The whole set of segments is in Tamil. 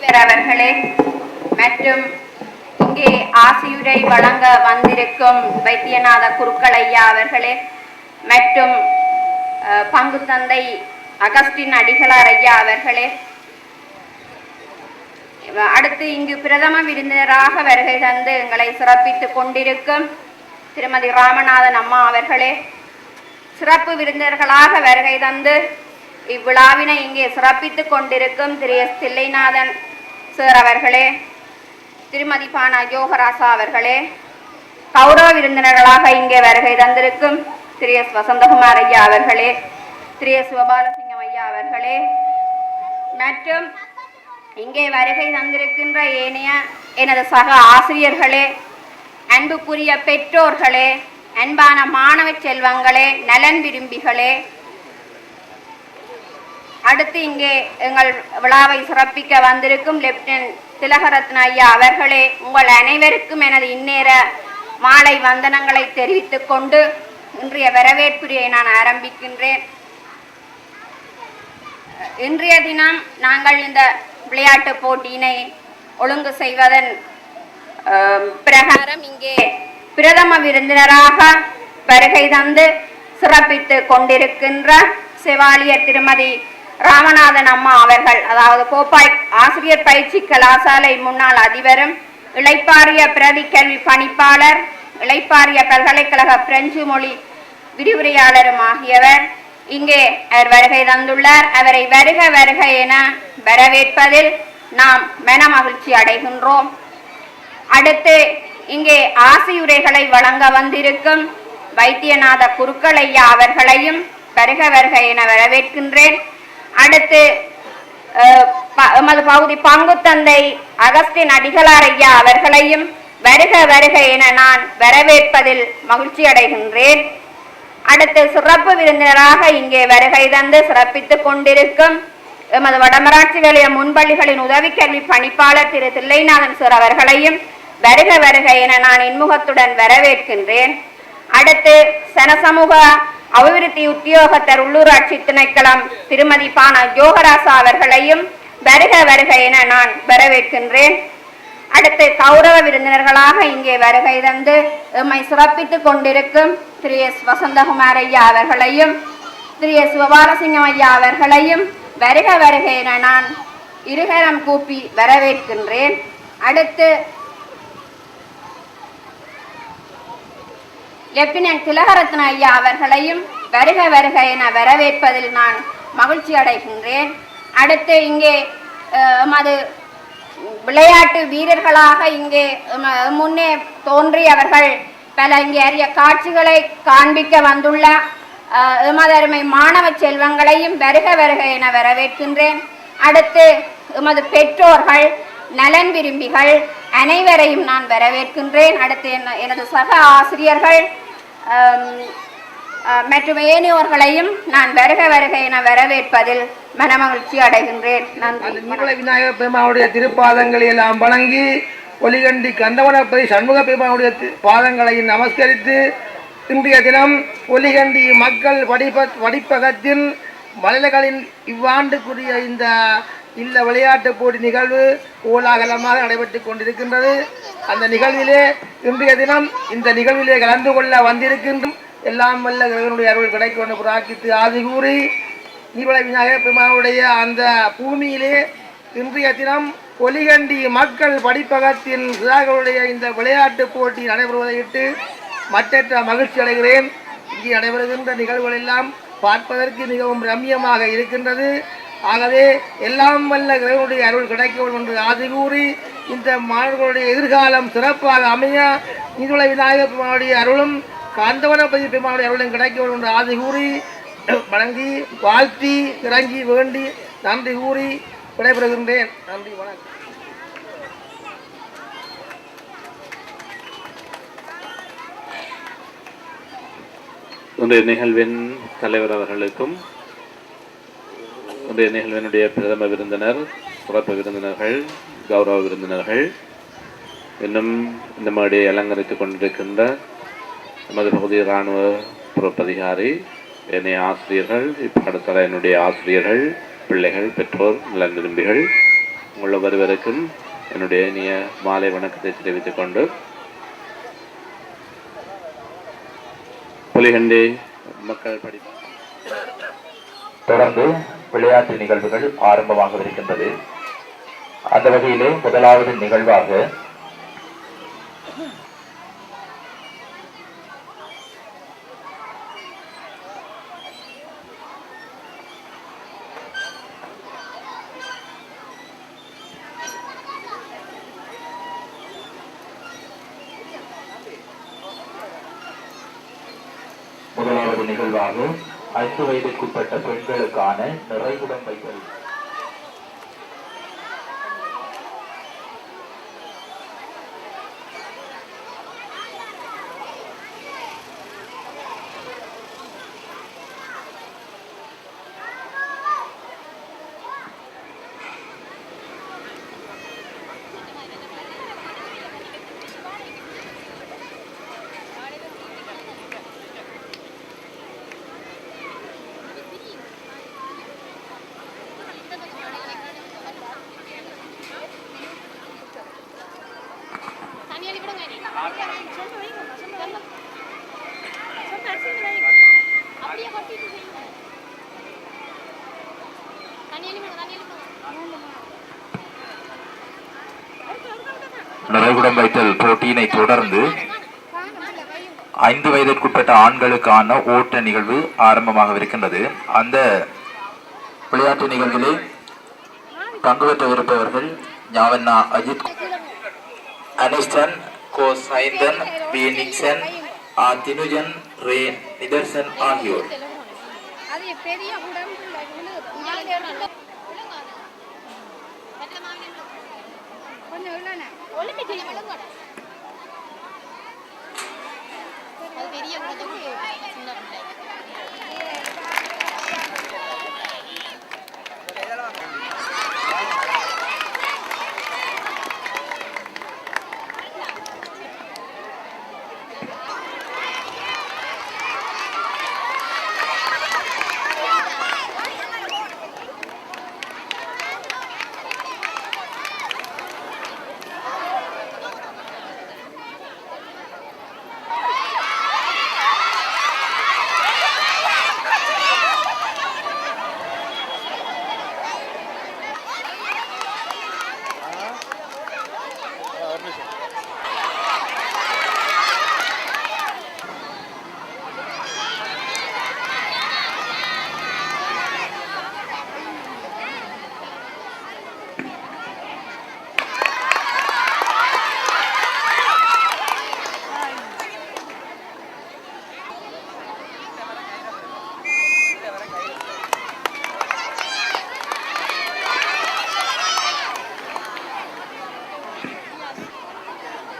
அவர்களே மற்றும் இங்கே ஆசியுரை வழங்க வந்திருக்கும் வைத்தியநாத குருக்கள் ஐயா அவர்களே மற்றும் பங்கு தந்தை அகஸ்டின் அடிகளார் ஐயா அவர்களே, அடுத்து இங்கு பிரதம விருந்தினராக வருகை தந்து எங்களை சிறப்பித்துக் கொண்டிருக்கும் திருமதி ராமநாதன் அம்மா அவர்களே, சிறப்பு விருந்தினர்களாக வருகை தந்து இவ்விழாவினை இங்கே சிறப்பித்துக் கொண்டிருக்கும் திரு எஸ் தில்லைநாதன் சார் அவர்களே, திருமதி பானா யோகராசா அவர்களே, கௌரவ விருந்தினர்களாக இங்கே வருகை தந்திருக்கும் திரு எஸ் வசந்தகுமார் ஐயா அவர்களே, திரு எஸ் சிவபாலசிங்கம் ஐயா அவர்களே மற்றும் இங்கே வருகை தந்திருக்கின்ற ஏனைய எனது சக ஆசிரியர்களே, அன்புக்குரிய பெற்றோர்களே, அன்பான மாணவ செல்வங்களே, நலன் விரும்பிகளே, அடுத்து இங்கே எங்கள் விழாவை சிறப்பிக்க வந்திருக்கும் லெப்டினன்ட் திலகரத்ன ஐயா அவர்களே, உங்கள் அனைவருக்கும் எனது இந்நேர மாலை வந்தனங்களை தெரிவித்துக் கொண்டு இன்றைய வரவேற்புரையை நான் ஆரம்பிக்கின்றேன். இன்றைய தினம் நாங்கள் இந்த விளையாட்டு போட்டியினை ஒழுங்கு செய்வதன் பிரகாரம் இங்கே பிரதம விருந்தினராக வருகை தந்து சிறப்பித்து கொண்டிருக்கின்ற செவாலியர் திருமதி ராமநாதன் அம்மா அவர்கள், அதாவது கோப்பாய் ஆசிரியர் பயிற்சி கலாசாலை முன்னாள் அதிபரும் இளைப்பாறிய பிரதி கல்வி பணிப்பாளர், இளைப்பாறிய பல்கலைக்கழக பிரெஞ்சு மொழி விரிவுரையாளரும் ஆகியவர் இங்கே அவர் வருகை தந்துள்ளார். அவரை வருக வருக என வரவேற்பதில் நாம் மன மகிழ்ச்சி அடைகின்றோம். அடுத்து இங்கே ஆசியுரைகளை வழங்க வந்திருக்கும் வைத்தியநாத குருக்கள் ஐயா அவர்களையும் வருக வருக என வரவேற்கின்றேன். அடுத்து எமது பகுதி பங்கு தந்தை அகஸ்டின் அடிகளார் ஐயா அவர்களையும் வருக வருக என நான் வரவேற்பதில் மகிழ்ச்சி அடைகின்றேன். அடுத்து சிறப்பு விருந்தினராக இங்கே வருகை தந்து சிறப்பித்துக் கொண்டிருக்கும் எமது வடமராட்சி நிலைய முன்பள்ளிகளின் உதவி கல்வி பணிப்பாளர் திரு தில்லைநாதன் சார் அவர்களையும் வருக வருக என நான் இன்முகத்துடன் வரவேற்கின்றேன். அடுத்து சனசமூக அபிவிருத்தி உத்தியோகத்தர் உள்ளூராட்சி திணைக்களம் திருமதி பானா யோகராசா அவர்களையும் வருக வருக என நான் வரவேற்கின்றேன். அடுத்து கௌரவ விருந்தினர்களாக இங்கே வருகை தந்து எம்மை சிறப்பித்துக் கொண்டிருக்கும் திரு எஸ் வசந்தகுமார் ஐயா அவர்களையும் திரு எஸ் சிவபாலசிங்கம் ஐயா அவர்களையும் வருக வருக என நான் இருகரம் கூப்பி வரவேற்கின்றேன். அடுத்து லெப்டினன்ட் திலகரத்ன ஐயா அவர்களையும் வருக வருக என வரவேற்பதில் நான் மகிழ்ச்சி அடைகின்றேன். அடுத்து இங்கே எமது விளையாட்டு வீரர்களாக இங்கே முன்னே தோன்றி அவர்கள் பல இங்கே அரிய காட்சிகளை காண்பிக்க வந்துள்ள எமதருமை மாணவ செல்வங்களையும் வருக வருக என வரவேற்கின்றேன். அடுத்து எமது பெற்றோர்கள், நலன் விரும்பிகள் அனைவரையும் நான் வரவேற்கின்றேன். அடுத்து எனது சக ஆசிரியர்கள் மற்றும் ஏனையோர்களையும் நான் வருக வருக என வரவேற்பதில் மனமகிழ்ச்சி அடைகின்றேன். நன்றி. விநாயகர் பெருமானுடைய திருப்பாதங்களை எல்லாம் வணங்கி ஒலிகண்டி கந்தவனப்பதி சண்முக பெருமானுடைய பாதங்களை நமஸ்கரித்து இன்றைய தினம் ஒலிகண்டி மக்கள் படிப்பகத்தின் மலைகளின் இவ்வாண்டுக்குரிய இந்த இல்ல விளையாட்டு போட்டி நிகழ்வு கோலாகலமாக நடைபெற்றுக் கொண்டிருக்கின்றது. அந்த நிகழ்விலே இன்றைய தினம் இந்த நிகழ்விலே கலந்து கொள்ள வந்திருக்கின்ற எல்லாம் வல்ல கிரகனுடைய அருள் கிடைக்க வேண்டும் பிரார்த்தித்து ஆதி கூறி நீவளை விநாயகர் பெருமானுடைய அந்த பூமியிலே இன்றைய தினம் ஒலிகண்டி மக்கள் படிப்பகத்தின் சிறார்களுடைய இந்த விளையாட்டு போட்டி நடைபெறுவதையிட்டு மற்றற்ற மகிழ்ச்சி அடைகிறேன். இங்கே நடைபெறுகின்ற நிகழ்வுகள் எல்லாம் பார்ப்பதற்கு மிகவும் ரம்யமாக இருக்கின்றது. ஆகவே எல்லாம் வல்ல கிரகனுடைய அருள் கிடைக்க வேண்டும் என்று ஆதி கூறி இந்த மாணவர்களுடைய எதிர்காலம் சிறப்பாக அமைய நீதுளை விநாயகர் பெருமானுடைய அருளும் காந்தவனப்பதி பெருமானுடைய அருளும் கிடைக்க வேண்டும் என்று ஆதி கூறி வணங்கி வாழ்த்தி இறங்கி வேண்டி நன்றி கூறி விடைபெறுகின்றேன். நன்றி, வணக்கம். இன்றைய நிகழ்வின் தலைவர் அவர்களுக்கும் இன்றைய நிகழ்வினுடைய பிரதம விருந்தினர், சிறப்பு விருந்தினர்கள், கௌரவ விருந்தினர்கள், இன்னும் இந்த மேடையை அலங்கரித்துக் கொண்டிருக்கின்ற நமது பகுதி இராணுவ பொறுப்பதிகாரி, என்னைய ஆசிரியர்கள், இப்பாடசாலையினுடைய ஆசிரியர்கள், பிள்ளைகள், பெற்றோர், நலன் விரும்பிகள், உங்கள் ஒவ்வொருவருக்கும் என்னுடைய இனிய மாலை வணக்கத்தை தெரிவித்துக் கொண்டு புலிகண்டி மக்கள் படிப்பு தொடர்ந்து விளையாட்டு நிகழ்வுகள் ஆரம்பமாகவிருக்கின்றது. அந்த வகையிலே முதலாவது நிகழ்வாக முதலாவது நிகழ்வாக 5 வயதிற்குட்பட்ட பெண்களுக்கான நிறைகுடம் வைத்தல். நிறைகுடம் வைத்தல் போட்டியினை தொடர்ந்து 5 வயதிற்குட்பட்ட ஆண்களுக்கான ஓட்ட நிகழ்வு ஆரம்பமாகவிருக்கின்றது. அந்த விளையாட்டு நிகழ்விலே பங்கு பெற்றவிருப்பவர்கள் ஞாவண்ணா அஜித், அனிஸ்டன், கோ சைந்தன், பி நிக்சன், தினுஜன், ரே நிதர்சன் ஆகியோர்.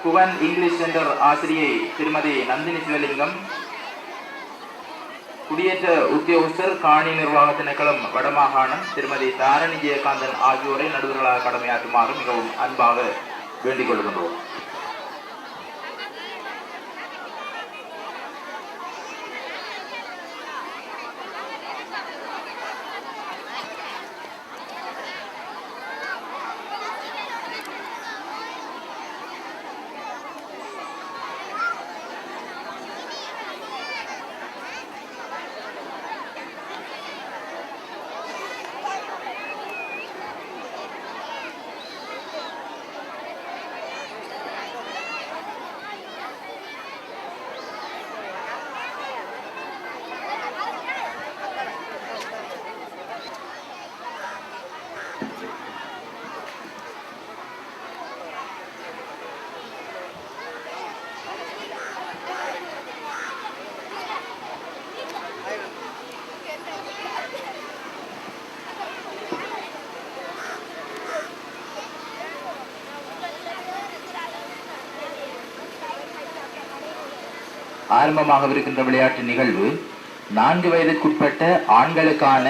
குவன் இங்கிலீஷ் சென்டர் ஆசிரியை திருமதி நந்தினி சிவலிங்கம், குடியேற்ற உத்தியோகஸ்தர் காணி நிர்வாக திணைக்களம் வடமாகாணம் திருமதி தாரணி ஜெயகாந்தன் ஆகியோரை நடுவர்களாக கடமையாற்றுமாறு மிகவும் அன்பாக வேண்டிக் கொள்கின்றோம். ஆரம்பமாகவிருக்கின்ற விளையாட்டு நிகழ்வு 4 வயதிற்குட்பட்ட ஆண்களுக்கான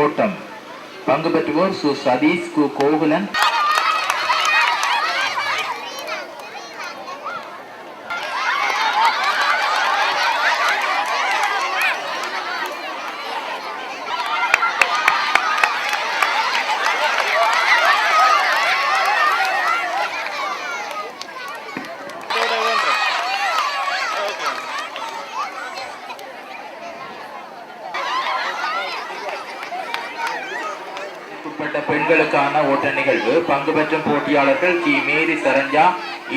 ஓட்டம். பங்கு பெற்றுவோர் சு சதீஷ், கு கோகுலன், பெண்களுக்கான ஓட்ட நிகழ்வு. பங்கு பெற்றும் போட்டியாளர்கள் கி மேரி சரஞ்சா,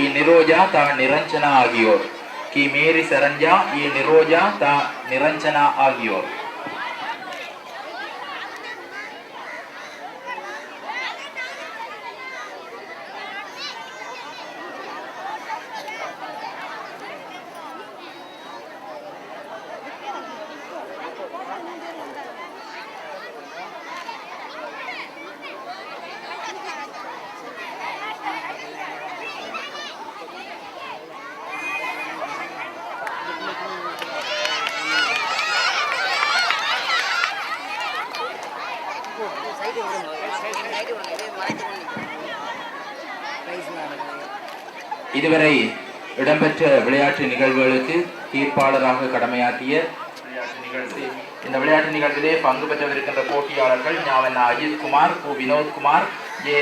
இ நிரோஜா, தா நிரஞ்சனா ஆகியோர். கி மேரி சரஞ்சா, இ நிரோஜா, தா நிரஞ்சனா ஆகியோர். இதுவரை இடம்பெற்ற விளையாட்டு நிகழ்வுகளுக்கு தீர்ப்பாளராக கடமையாற்றிய விளையாட்டு நிகழ்வு. இந்த விளையாட்டு நிகழ்விலே பங்கு பெற்றவிருக்கின்ற போட்டியாளர்கள் ஞாவண்ணா அஜித் குமார், கு வினோத் குமார், ஜே